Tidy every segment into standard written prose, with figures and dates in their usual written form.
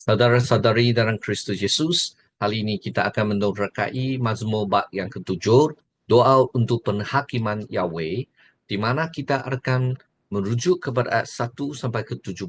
Saudara-saudari dalam Kristus Yesus, hari ini kita akan menerokai Mazmur bab yang ketujuh, doa untuk penghakiman Yahweh, di mana kita akan merujuk kepada ayat 1 sampai ke 17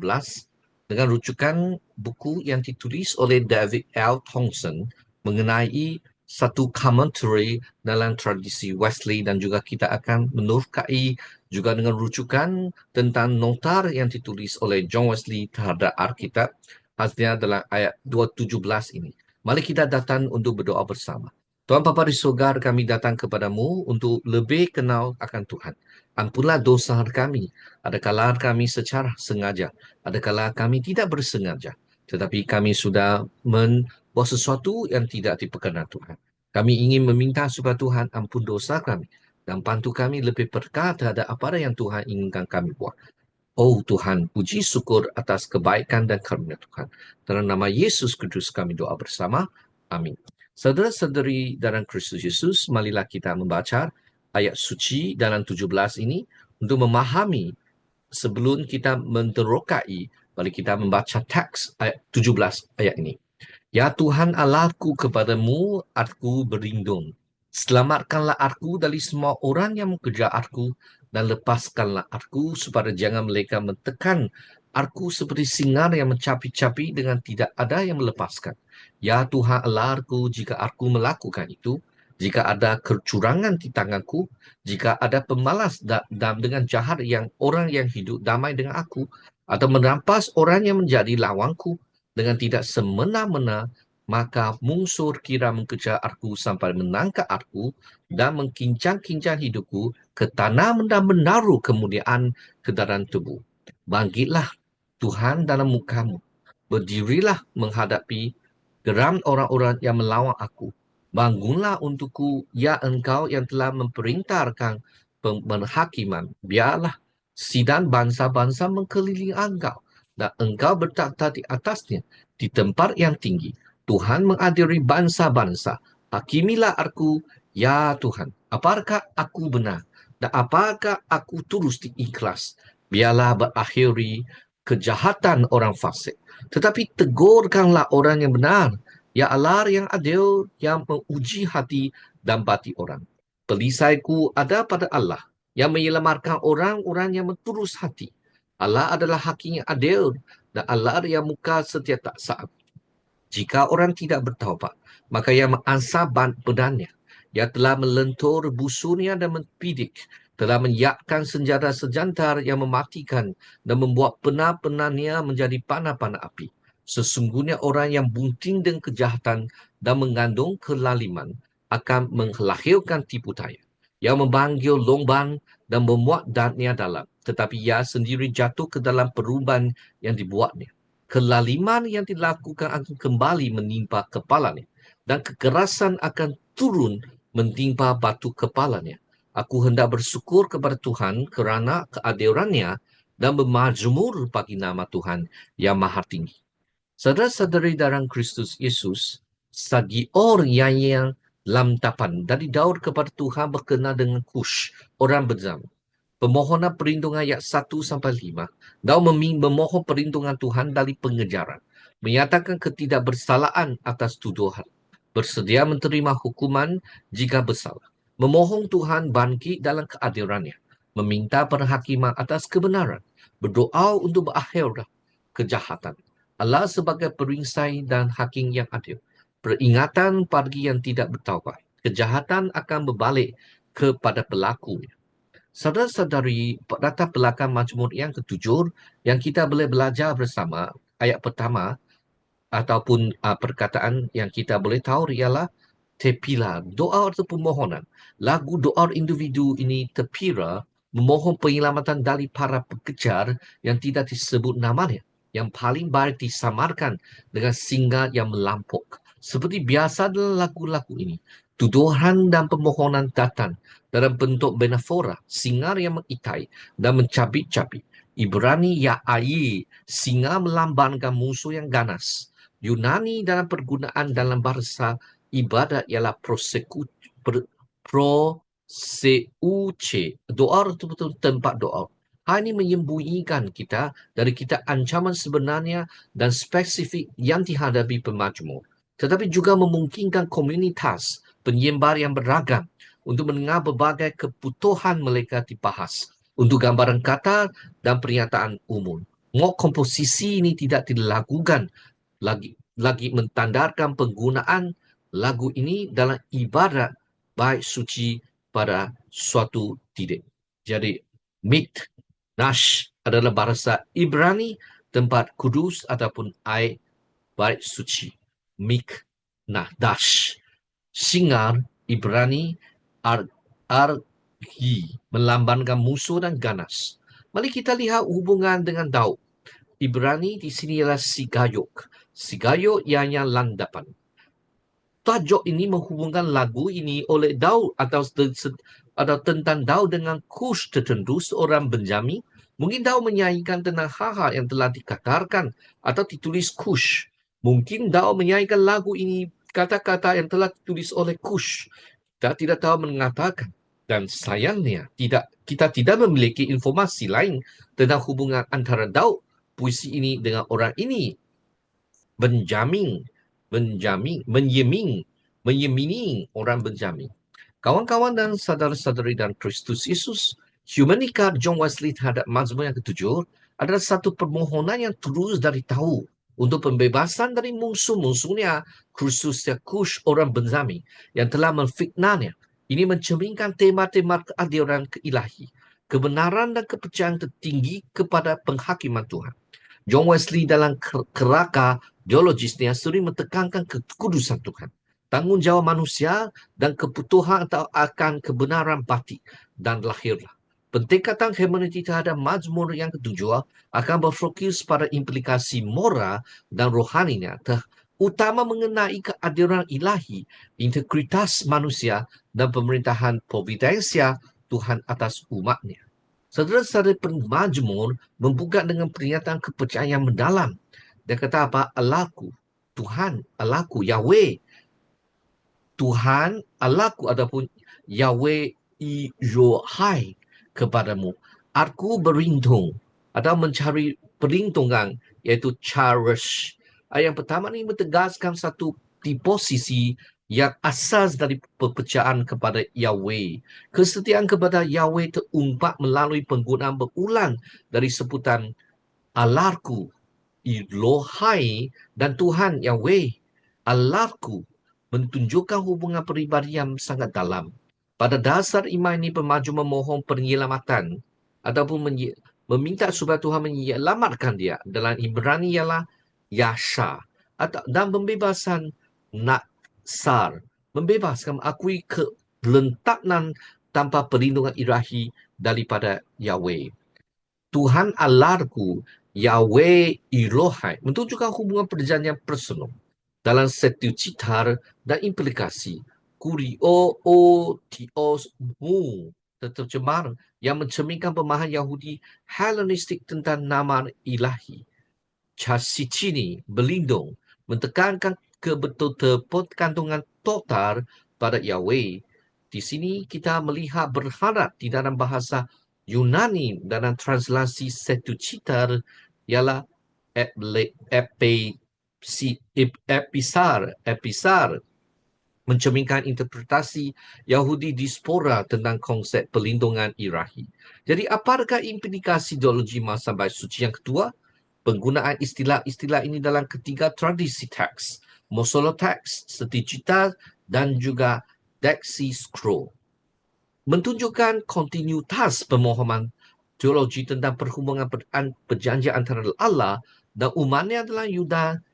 dengan rujukan buku yang ditulis oleh David L. Thompson mengenai satu commentary dalam tradisi Wesley, dan juga kita akan menerokai juga dengan rujukan tentang notar yang ditulis oleh John Wesley terhadap Alkitab, hasilnya dalam ayat 217 ini. Mari kita datang untuk berdoa bersama. Tuhan Bapa di surga, kami datang kepadamu untuk lebih kenal akan Tuhan. Ampunlah dosa kami. Adakala kami secara sengaja, adakala kami tidak bersengaja, tetapi kami sudah membuat sesuatu yang tidak diperkenan Tuhan. Kami ingin meminta supaya Tuhan ampun dosa kami dan bantu kami lebih peka terhadap apa yang Tuhan inginkan kami buat. Oh Tuhan, puji syukur atas kebaikan dan karunia Tuhan. Dalam nama Yesus Kristus kami doa bersama. Amin. Saudara-saudari dalam Kristus Yesus, marilah kita membaca ayat suci dalam 17 ini untuk memahami sebelum kita menerokai. Mari kita membaca teks ayat 17 ayat ini. Ya Tuhan Allahku, kepadamu aku berlindung. Selamatkanlah aku dari semua orang yang mengejar aku, dan lepaskanlah aku supaya jangan mereka mentekan aku seperti singar yang mencapi-capi dengan tidak ada yang melepaskan. Ya Tuhan Allahku, jika aku melakukan itu, jika ada kecurangan di tanganku, jika ada pemalas dan dengan jahat yang orang yang hidup damai dengan aku, atau merampas orang yang menjadi lawanku dengan tidak semena-mena, maka musuh kira mengejar aku sampai menangkap aku dan mengkincang-kincang hidupku ke tanah dan menaruh kemuliaan ke dalam tubuh. Bangkitlah Tuhan dalam mukamu. Berdirilah menghadapi geram orang-orang yang melawan aku. Bangunlah untukku, ya engkau yang telah memerintahkan penghakiman. Biarlah sidang bangsa-bangsa mengelilingi engkau, dan engkau bertakhta di atasnya, di tempat yang tinggi. Tuhan mengadili bangsa-bangsa. Hakimilah aku, ya Tuhan. Apakah aku benar? Dan apakah aku tulus diikhlas? Biarlah berakhiri kejahatan orang fasik, tetapi tegurkanlah orang yang benar. Ya Allah yang adil, yang menguji hati dan bati orang. Pelisaiku ada pada Allah, yang menyelamatkan orang-orang yang bertulus hati. Allah adalah hakim yang adil, dan Allah yang muka setia tak saat. Jika orang tidak bertaubat, maka ia mengansah bedannya. Ia telah melentur busurnya dan mempidik, telah menyiapkan senjata sejantar yang mematikan dan membuat pena-penanya menjadi panah-panah api. Sesungguhnya orang yang bunting dengan kejahatan dan mengandung kelaliman akan melahirkan tipu daya. Ia memanggil lombang dan memuat dannya dalam, tetapi ia sendiri jatuh ke dalam perumban yang dibuatnya. Kelaliman yang dilakukan akan kembali menimpa kepalanya, dan kekerasan akan turun menimpa batu kepalanya. Aku hendak bersyukur kepada Tuhan kerana keadilannya dan bermazmur bagi nama Tuhan yang maha tinggi. Saudara-saudari dalam Kristus Yesus, sagi orang yang lam tapan dari Daud kepada Tuhan berkenaan dengan Kush, orang berzam. Permohonan perlindungan ayat 1 sampai 5. Daud memohon perlindungan Tuhan dari pengejaran, menyatakan ketidakbersalahan atas tuduhan, bersedia menerima hukuman jika bersalah, memohon Tuhan bangkit dalam keadilannya, meminta perhakiman atas kebenaran, berdoa untuk berakhirlah kejahatan. Allah sebagai peringsai dan hakim yang adil, peringatan bagi yang tidak bertaubat, kejahatan akan berbalik kepada pelakunya. Saudara-saudari, latar belakang Mazmur yang ketujuh yang kita boleh belajar bersama, ayat pertama ataupun perkataan yang kita boleh tahu ialah tepila, doa atau permohonan. Lagu doa individu ini tepira memohon penyelamatan dari para pekejar yang tidak disebut namanya, yang paling baik disamarkan dengan singa yang melampok. Seperti biasa dalam lagu-lagu ini, tuduhan dan permohonan datang dalam bentuk metafora, singa yang mengitai dan mencabik-cabik. Ibrani ya'ayi, singa melambangkan musuh yang ganas. Yunani dalam pergunaan dalam bahasa ibadat ialah proseuche. Doa itu betul tempat doa. Hal ini menyembunyikan kita dari kita ancaman sebenarnya dan spesifik yang dihadapi pemajmur, tetapi juga memungkinkan komunitas penyembar yang beragam untuk mendengar berbagai kebutuhan mereka dibahas untuk gambaran kata dan pernyataan umum. Ngok komposisi ini tidak dilakukan lagi mentandakan penggunaan lagu ini dalam ibadat bait suci pada suatu titik. Jadi, Miknash adalah bahasa Ibrani, tempat kudus ataupun air bait suci. Miknahdash. Singar Ibrani Argi melambangkan musuh dan ganas. Mari kita lihat hubungan dengan Daud. Ibrani di sini ialah Sigayok. Sigayok ianya landapan. Tajuk ini menghubungkan lagu ini oleh Daud atau tentang Daud dengan Kush tertentu seorang Benjamin. Mungkin Daud menyanyikan tentang hal-hal yang telah dikatakan atau ditulis Kush. Mungkin Daud menyanyikan lagu ini kata-kata yang telah ditulis oleh Kush. Kita tidak tahu mengatakan. Dan sayangnya, kita tidak memiliki informasi lain tentang hubungan antara Daud puisi ini dengan orang ini. Menyemini orang Benjamin. Kawan-kawan dan saudara-saudari dan Kristus Yesus, humanika John Wesley terhadap mazmur yang ketujuh adalah satu permohonan yang terus dari tahu untuk pembebasan dari musuh-musuhnya, khususnya Kush orang Benjamin yang telah memfitnahnya. Ini mencerminkan tema-tema keadilan ilahi, kebenaran dan kepercayaan tertinggi kepada penghakiman Tuhan. John Wesley dalam kerangka teologisnya sering menekankan kekudusan Tuhan, tanggungjawab manusia dan kebutuhan atau akan kebenaran batin dan lahirlah. Pendekatan hermeneutik terhadap mazmur yang ketujuh akan berfokus pada implikasi moral dan rohaninya, terutama mengenai keadilan ilahi, integritas manusia dan pemerintahan providensia Tuhan atas umatnya. Saudara-saudara pemazmur membuka dengan pernyataan kepercayaan yang mendalam. Dia kata apa? Allahku, Tuhan, Allahku, Yahweh. Tuhan, Allahku ataupun Yahweh Irohai kepadamu. Aku berlindung atau mencari perlindungan, iaitu charish. Ayat yang pertama ini menegaskan satu di posisi yang asas dari perpercayaan kepada Yahweh. Kesetiaan kepada Yahweh terungkap melalui penggunaan berulang dari sebutan Allahku, Elohai dan Tuhan Yahweh. Allahku menunjukkan hubungan peribadi yang sangat dalam. Pada dasar iman ini pemaju memohon penyelamatan ataupun meminta supaya Tuhan menyelamatkan dia. Dalam Ibrani ialah Yasha dan pembebasan Naksar. Membebaskan akui kelentakan tanpa perlindungan ilahi daripada Yahweh. Tuhan Allahku, Yahweh Elohai menunjukkan hubungan perjanjian personal dalam satu citar dan implikasi. Kurio o tios mu tercemar yang mencerminkan pemahaman Yahudi Hellenistik tentang nama ilahi. Chasicini berlindung mentekankan kebergantungan total pada Yahweh. Di sini kita melihat berharap di dalam bahasa Yunani dalam translasi satu citar ialah episar mencerminkan interpretasi Yahudi diaspora tentang konsep perlindungan ilahi. Jadi apakah implikasi teologi masa bait suci yang kedua? Penggunaan istilah-istilah ini dalam ketiga tradisi teks, Mosolo teks, Setijita dan juga Deksi Scroll. Menunjukkan kontinuitas pemahaman teologi tentang perhubungan perjanjian antara Allah dan umatnya adalah Yuda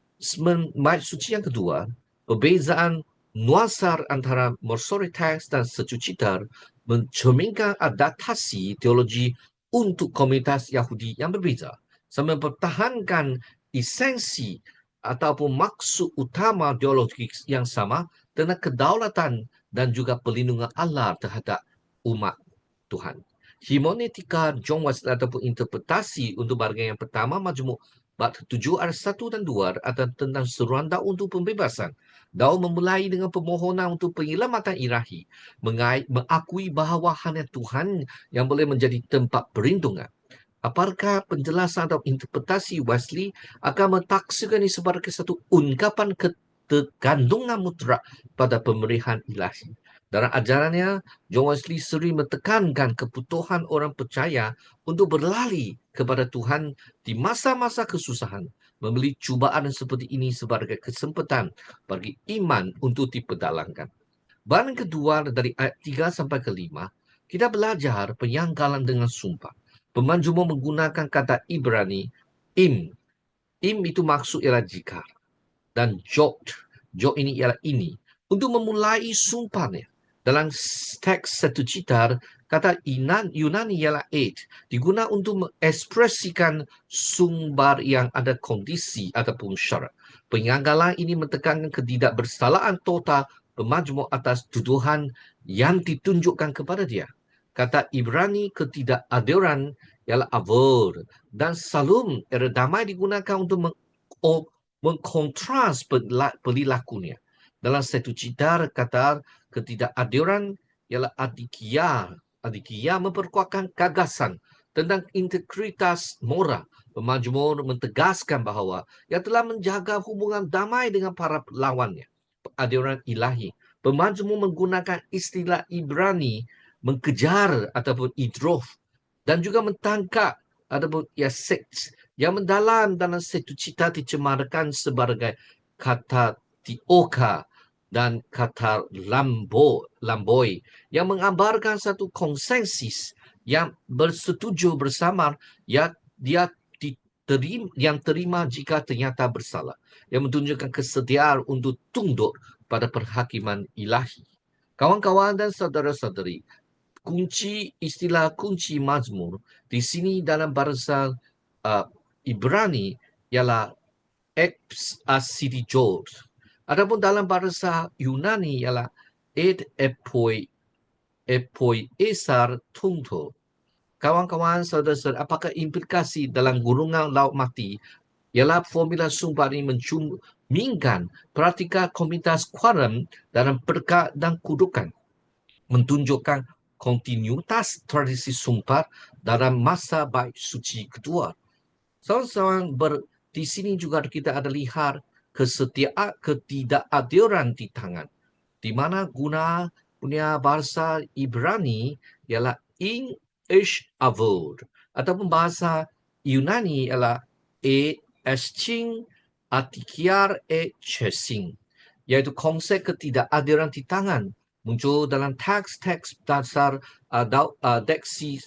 bait suci yang kedua. Perbezaan nuansa antara Mosori teks dan Setijita mencerminkan adaptasi teologi untuk komunitas Yahudi yang berbeza, sambil mempertahankan esensi ataupun maksud utama teologis yang sama tentang kedaulatan dan juga perlindungan Allah terhadap umat Tuhan. Hermeneutika John Wesley ataupun interpretasi untuk bahagian yang pertama majmuk bab 7 ayat 1 dan 2 adalah tentang seruan Daud untuk pembebasan. Daud memulai dengan permohonan untuk penyelamatan ilahi, mengakui bahawa hanya Tuhan yang boleh menjadi tempat perlindungan. Apakah penjelasan atau interpretasi Wesley akan mentaksirkan ini sebagai satu ungkapan ketergantungan mutlak pada pemeliharaan ilahi? Dalam ajarannya, John Wesley sering menekankan kebutuhan orang percaya untuk berlari kepada Tuhan di masa-masa kesusahan, membeli cubaan seperti ini sebagai kesempatan bagi iman untuk diperdalamkan. Bahan kedua dari ayat 3 sampai ke 5, kita belajar penyangkalan dengan sumpah. Pemanjuma menggunakan kata Ibrani, im. Im itu maksud ialah jika. Dan jot. Jot ini ialah ini. Untuk memulai sumpahnya. Dalam teks satu citar, kata Yunani ialah ed. Digunakan untuk mengekspresikan sumber yang ada kondisi ataupun syarat. Penyanggalan ini menekankan ketidakbersalahan total pemajmuk atas tuduhan yang ditunjukkan kepada dia. Kata Ibrani ketidakadilan ialah avod. Dan salum era damai digunakan untuk mengkontras perilakunya. Dalam satu citar kata ketidakadilan ialah adikia. Adikia memperkuatkan gagasan tentang integritas moral. Pemajmur mentegaskan bahawa ia telah menjaga hubungan damai dengan para lawannya. Adilan ilahi. Pemajmur menggunakan istilah Ibrani mengejar ataupun idrof dan juga mentangkap ataupun yasek yang mendalam dalam satu cita dicemarkan sebagai kata tioka dan kata lamboi yang menggambarkan satu konsensus yang bersetuju bersama yang dia yang terima jika ternyata bersalah, yang menunjukkan kesediaan untuk tunduk pada perhakiman ilahi. Kawan-kawan dan saudara-saudari, istilah kunci Mazmur di sini dalam bahasa Ibrani ialah ex asidijod. Adapun dalam bahasa Yunani ialah ed epoi esar tunto. Kawan-kawan, saudara-saudara, apakah implikasi dalam gurungan laut mati ialah formula sumpah ini mencerminkan praktika komunitas Quarem dalam berkat dan kudukan, menunjukkan kontinuitas tradisi sumpah dalam masa bait suci kedua. Saudara-saudara, di sini juga kita ada lihat ketidakadilan di tangan, di mana guna punya bahasa Ibrani ialah in ish avod, ataupun bahasa Yunani ialah e esching atikiar e chesing, iaitu konsep ketidakadilan di tangan muncul dalam teks-teks dasar deksi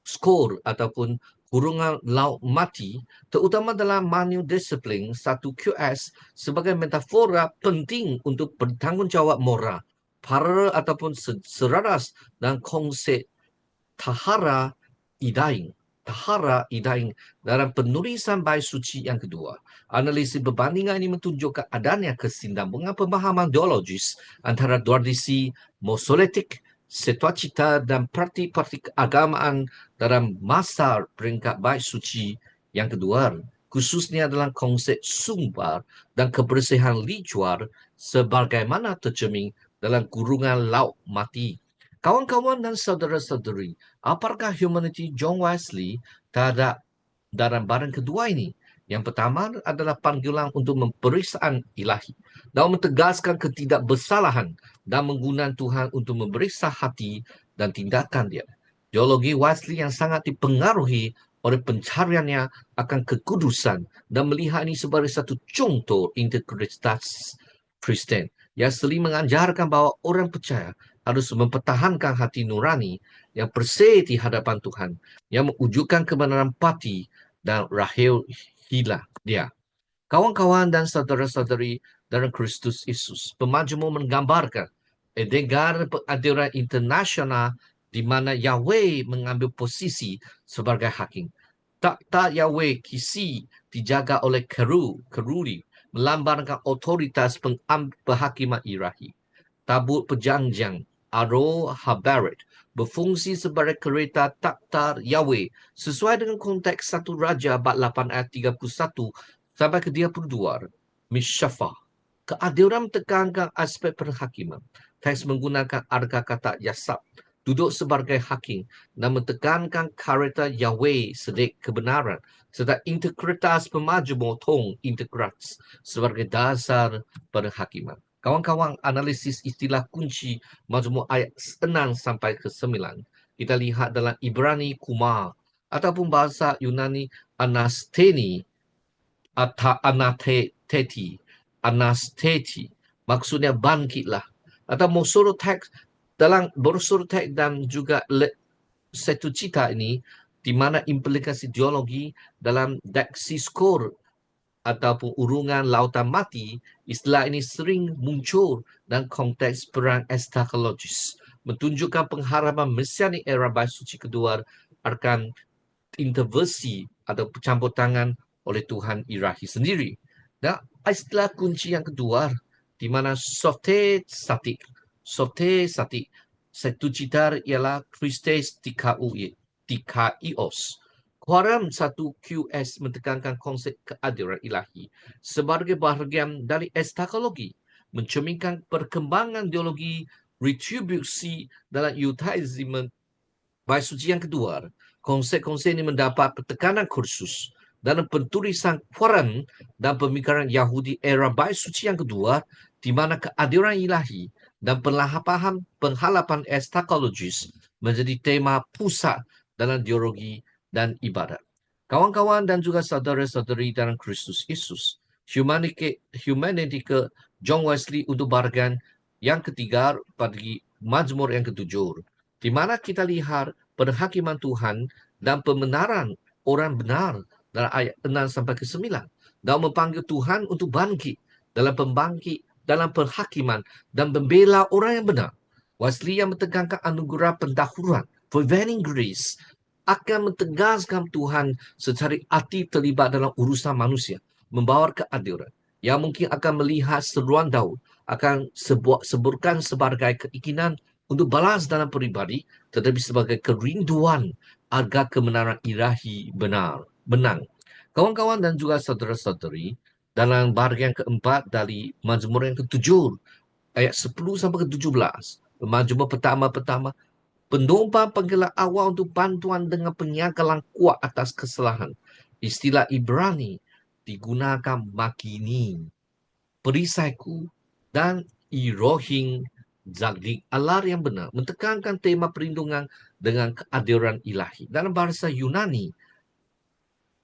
skor ataupun kurungan laut mati, terutama dalam manual disiplin 1QS sebagai metafora penting untuk bertanggungjawab moral, paralel ataupun seraras dan konsep tahara idaing. Tahara idaing dalam penulisan bait suci yang kedua. Analisis perbandingan ini menunjukkan adanya kesinambungan pemahaman teologis antara tradisi mosoletik, situacita dan praktik-praktik agamaan dalam masa peringkat bait suci yang kedua, khususnya dalam konsep sumber dan kebersihan lijuar sebagaimana tercermin dalam kurungan laut mati. Kawan-kawan dan saudara-saudari, apakah humanity John Wesley terhadap dalam badan kedua ini? Yang pertama adalah panggilan untuk pemeriksaan ilahi dan mentegaskan ketidakbersalahan dan menggunakan Tuhan untuk memeriksa hati dan tindakan dia. Teologi Wesley yang sangat dipengaruhi oleh pencariannya akan kekudusan dan melihat ini sebagai satu contoh integritas Kristen yang sering mengajarkan bahawa orang percaya harus mempertahankan hati nurani yang bersih di hadapan Tuhan, yang mewujudkan kebenaran pati dan rahil hilah dia. Kawan-kawan dan saudara-saudari dalam Kristus Yesus, pemajmur menggambarkan negara pengadilan internasional di mana Yahweh mengambil posisi sebagai hakim. Takhta Yahweh kisi dijaga oleh keruri, melambangkan otoritas penghakiman ilahi. Tabut perjanjian Aro Habaret berfungsi sebagai kereta takhta Yahweh sesuai dengan konteks 1 Raja bab 8 ayat 31 sampai ke 32. Mishafah. Keadilan menekankan aspek perhakiman. Teks menggunakan arga kata yasab. duduk sebagai hakim dan mentekankan karakter Yahweh sedek kebenaran serta integritas pemajmur tong integritas sebagai dasar perhakiman. Kawan-kawan, analisis istilah kunci Mazmur ayat 6 sampai ke 9 kita lihat dalam Ibrani kumar ataupun bahasa Yunani anasteni atau anasteti, maksudnya bangkitlah, atau musuh teks dalam brosur teks dan juga satu cita ini di mana implikasi teologi dalam deksi skor ataupun urungan lautan mati, istilah ini sering muncul dalam konteks perang eschatologis, menunjukkan pengharapan mesianik era Bait Suci kedua akan intervensi atau campur tangan oleh Tuhan Ilahi sendiri. Dan istilah kunci yang kedua, di mana sote satik, satu cita ialah Christes dikaios. Quorum 1QS mentekankan konsep keadilan ilahi sebagai bahagian dari eskatologi, mencerminkan perkembangan teologi retribusi dalam Yudaisme Bait Suci yang kedua. Konsep-konsep ini mendapat tekanan khusus dalam pentulisan Quran dan pemikiran Yahudi era Bait Suci yang kedua, di mana keadilan ilahi dan penghalapan eskatologis menjadi tema pusat dalam teologi dan ibadat. Kawan-kawan dan juga saudara-saudari dalam Kristus Yesus, humanity ke John Wesley untuk bagian yang ketiga bagi Mazmur yang ketujuh, di mana kita lihat perhakiman Tuhan dan pembenaran orang benar dalam ayat 6 sampai ke 9 dan memanggil Tuhan untuk bangkit dalam perhakiman dan membela orang yang benar. Wesley yang mentegangkan anugerah pendahuluan, prevailing grace, akan mentegaskan Tuhan secara aktif terlibat dalam urusan manusia, membawa keadilan yang mungkin akan melihat seruan Daud akan sebutkan sebagai keinginan untuk balas dalam peribadi, tetapi sebagai kerinduan agar kebenaran ilahi benang. Kawan-kawan dan juga saudara-saudari, dalam bahagian keempat dari Mazmur yang ketujuh, ayat 10 sampai ke 17, Mazmur pertama, penumpang panggilan awal untuk bantuan dengan penyagalan kuat atas kesalahan. Istilah Ibrani digunakan makini, perisaiku, dan irohing zagdik Allah yang benar, mentekankan tema perlindungan dengan keadilan ilahi. Dalam bahasa Yunani,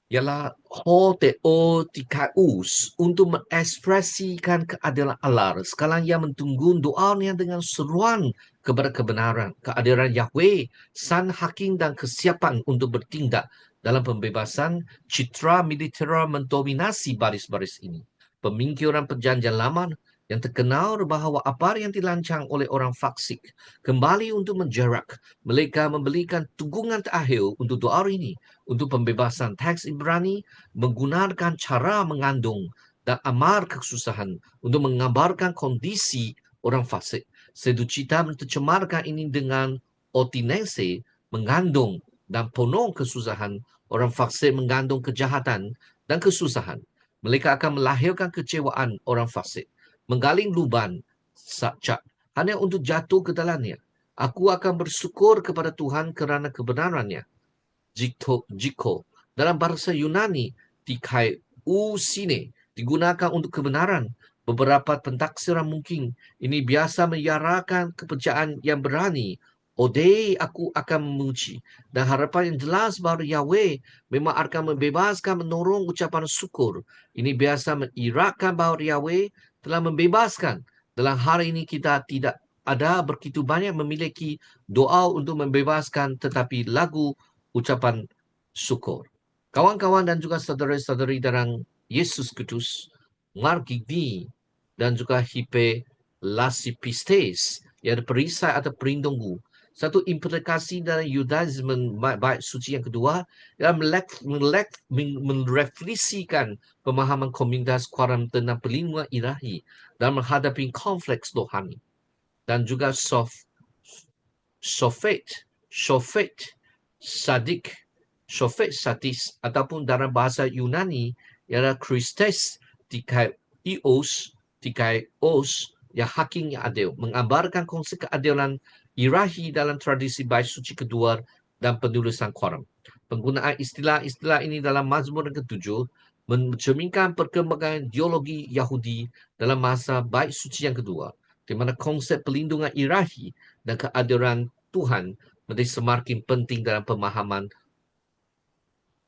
ialah hoteotikaus, untuk mengekspresikan keadilan Allah. Sekalian ia mentunggu doanya dengan seruan kepada kebenaran, keadilan Yahweh, Sang Hakim dan kesiapan untuk bertindak dalam pembebasan citra militer mendominasi baris-baris ini. Pemingkiran perjanjian lama yang terkenal bahawa apa yang dirancang oleh orang fasik kembali untuk menjerak. Mereka memberikan dukungan terakhir untuk doa ini, untuk pembebasan teks Ibrani menggunakan cara mengandung dan amar kesusahan untuk menggambarkan kondisi orang fasik. Seducita mentercemarkan ini dengan otinese, mengandung dan penuh kesusahan. Orang fasik mengandung kejahatan dan kesusahan. Mereka akan melahirkan kecewaan orang fasik, menggaling lubang sakcak hanya untuk jatuh ke dalamnya. Aku akan bersyukur kepada Tuhan kerana kebenarannya. Jiko dalam bahasa Yunani dikai usine digunakan untuk kebenaran. Beberapa pentaksiran mungkin ini biasa menyarakan kepercayaan yang berani. Odei aku akan memuji, dan harapan yang jelas bahawa Yahweh memang akan membebaskan, menolong ucapan syukur. Ini biasa mengirakkan bahawa Yahweh telah membebaskan. Dalam hari ini kita tidak ada begitu banyak memiliki doa untuk membebaskan, tetapi lagu ucapan syukur. Kawan-kawan dan juga saudara-saudari dalam Yesus Kristus, margigni dan juga hipe lasipistes, iaitu perisai atau perlindungan. Satu implikasi dalam Yudaisme Bait Suci yang kedua ialah merefleksikan pemahaman komunitas Quran tentang perlindungan ilahi dan menghadapi konflik rohani. Dan juga Sofet sadis ataupun dalam bahasa Yunani ialah Christes dikaios, yang hakim yang adil, menggambarkan konsep keadilan irahi dalam tradisi bait suci kedua dan penulisan Quran. Penggunaan istilah-istilah ini dalam Mazmur yang ke-7 mencerminkan perkembangan ideologi Yahudi dalam masa bait suci yang kedua, di mana konsep pelindungan ilahi dan keadilan Tuhan menjadi semakin penting dalam pemahaman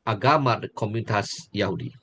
agama dan komunitas Yahudi.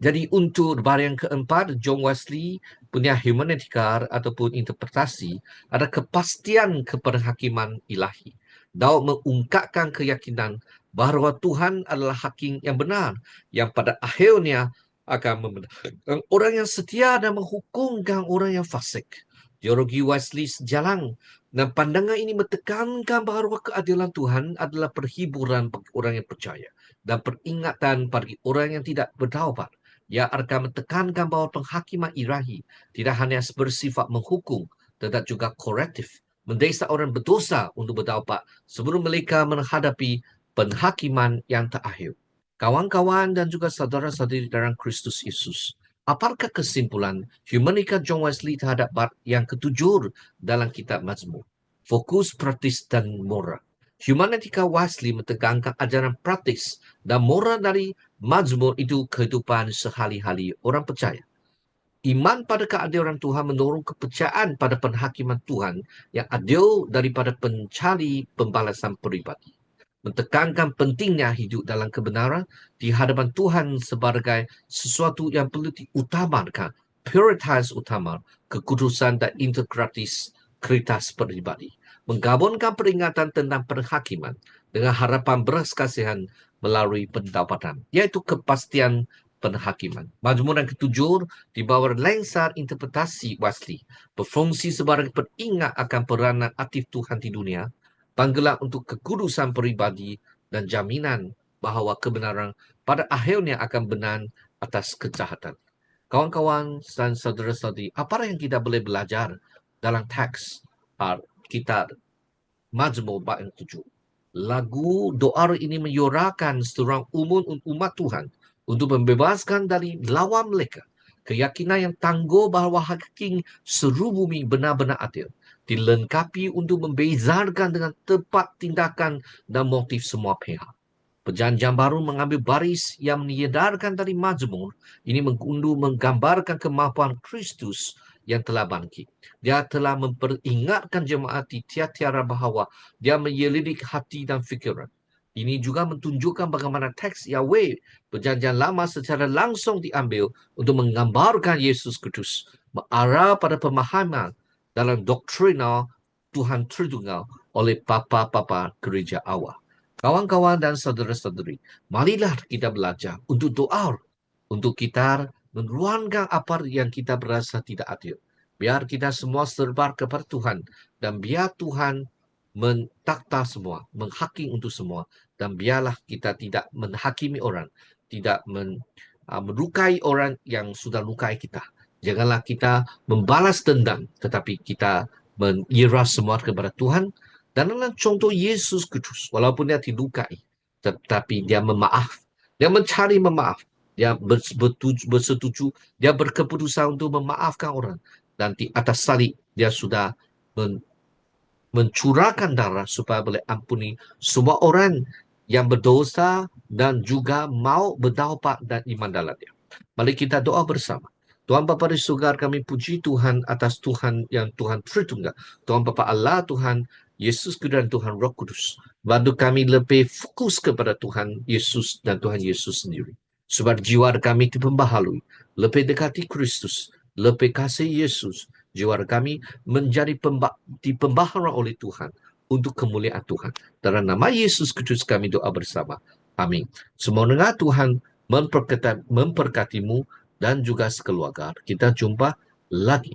Jadi untuk bahagian keempat, John Wesley punya hermeneutika ataupun interpretasi ada kepastian keperhakiman ilahi. Daud mengungkapkan keyakinan bahawa Tuhan adalah hakim yang benar, yang pada akhirnya akan membenarkan orang yang setia dan menghukumkan orang yang fasik. Teologi Wesley sejalan dan pandangan ini menekankan bahawa keadilan Tuhan adalah perhiburan bagi orang yang percaya dan peringatan bagi orang yang tidak bertaubat. Ia akan menekankan bahawa penghakiman ilahi tidak hanya bersifat menghukum, tetapi juga korektif, mendesak orang berdosa untuk bertaubat sebelum mereka menghadapi penghakiman yang terakhir. Kawan-kawan dan juga saudara-saudari dalam Kristus Yesus, apakah kesimpulan hermeneutika John Wesley terhadap bab yang ketujuh dalam kitab Mazmur? Fokus praktis dan moral. Hermeneutika Wesley menekankan ajaran praktis dan moral dari Mazmur itu kehidupan sehari-hari orang percaya. Iman pada keadilan Tuhan mendorong kepercayaan pada penghakiman Tuhan yang adil daripada pencari pembalasan peribadi. Menekankan pentingnya hidup dalam kebenaran di hadapan Tuhan sebagai sesuatu yang perlu diutamakan, prioritas utama, kekudusan dan integritas pribadi. Menggabungkan peringatan tentang penghakiman dengan harapan belas kasihan melalui pendapatan, iaitu kepastian penghakiman. Mazmur yang ketujuh di bawah lensa interpretasi Wesley berfungsi sebagai peringat akan peranan aktif Tuhan di dunia, panggilan untuk kekudusan pribadi dan jaminan bahawa kebenaran pada akhirnya akan benar atas kejahatan. Kawan-kawan dan saudara-saudari, apa yang kita boleh belajar dalam teks kitab Mazmur bab yang 7? Lagu doa ini menyuarakan seorang umat Tuhan untuk membebaskan dari lawan mereka. Keyakinan yang tangguh bahawa hakim seluruh bumi benar-benar adil, dilengkapi untuk membezakan dengan tepat tindakan dan motif semua pihak. Perjanjian baru mengambil baris yang menyedarkan dari Mazmur ini menggambarkan kemampuan Kristus yang telah bangkit. Dia telah memperingatkan jemaat di tiara bahawa dia menyelidik hati dan fikiran. Ini juga menunjukkan bagaimana teks Yahweh perjanjian lama secara langsung diambil untuk menggambarkan Yesus Kristus, mengarah pada pemahaman dalam doktrina Tuhan Tritunggal oleh papa-papa gereja awal. Kawan-kawan dan saudara-saudari, marilah kita belajar untuk doa, untuk kita meluangkan apa yang kita berasa tidak adil. Biar kita semua serba kepada Tuhan dan biar Tuhan mentakta semua, menghakim untuk semua, dan biarlah kita tidak menghakimi orang, tidak melukai orang yang sudah lukai kita. Janganlah kita membalas dendam, tetapi kita mengira semua kepada Tuhan. Dan dalam contoh Yesus Kristus, walaupun dia dilukai, tetapi dia memaaf, dia mencari memaaf, dia bersetuju, dia berkeputusan untuk memaafkan orang. Dan di atas salib, dia sudah mencurahkan darah supaya boleh ampuni semua orang yang berdosa dan juga mau bertaubat dan iman dalam dia. Mari kita doa bersama. Tuhan Bapa di surga, kami puji Tuhan atas Tuhan yang Tuhan Tritunggal. Tuhan Bapa Allah, Tuhan Yesus dan Tuhan Roh Kudus. Bantu kami lebih fokus kepada Tuhan Yesus dan Tuhan Yesus sendiri. Sebab jiwa kami diperbaharui, lebih dekati Kristus, lebih kasih Yesus. Jiwa kami menjadi diperbaharui oleh Tuhan untuk kemuliaan Tuhan. Dalam nama Yesus Kristus kami doa bersama. Amin. Semoga Tuhan memberkatimu dan juga sekeluarga. Kita jumpa lagi.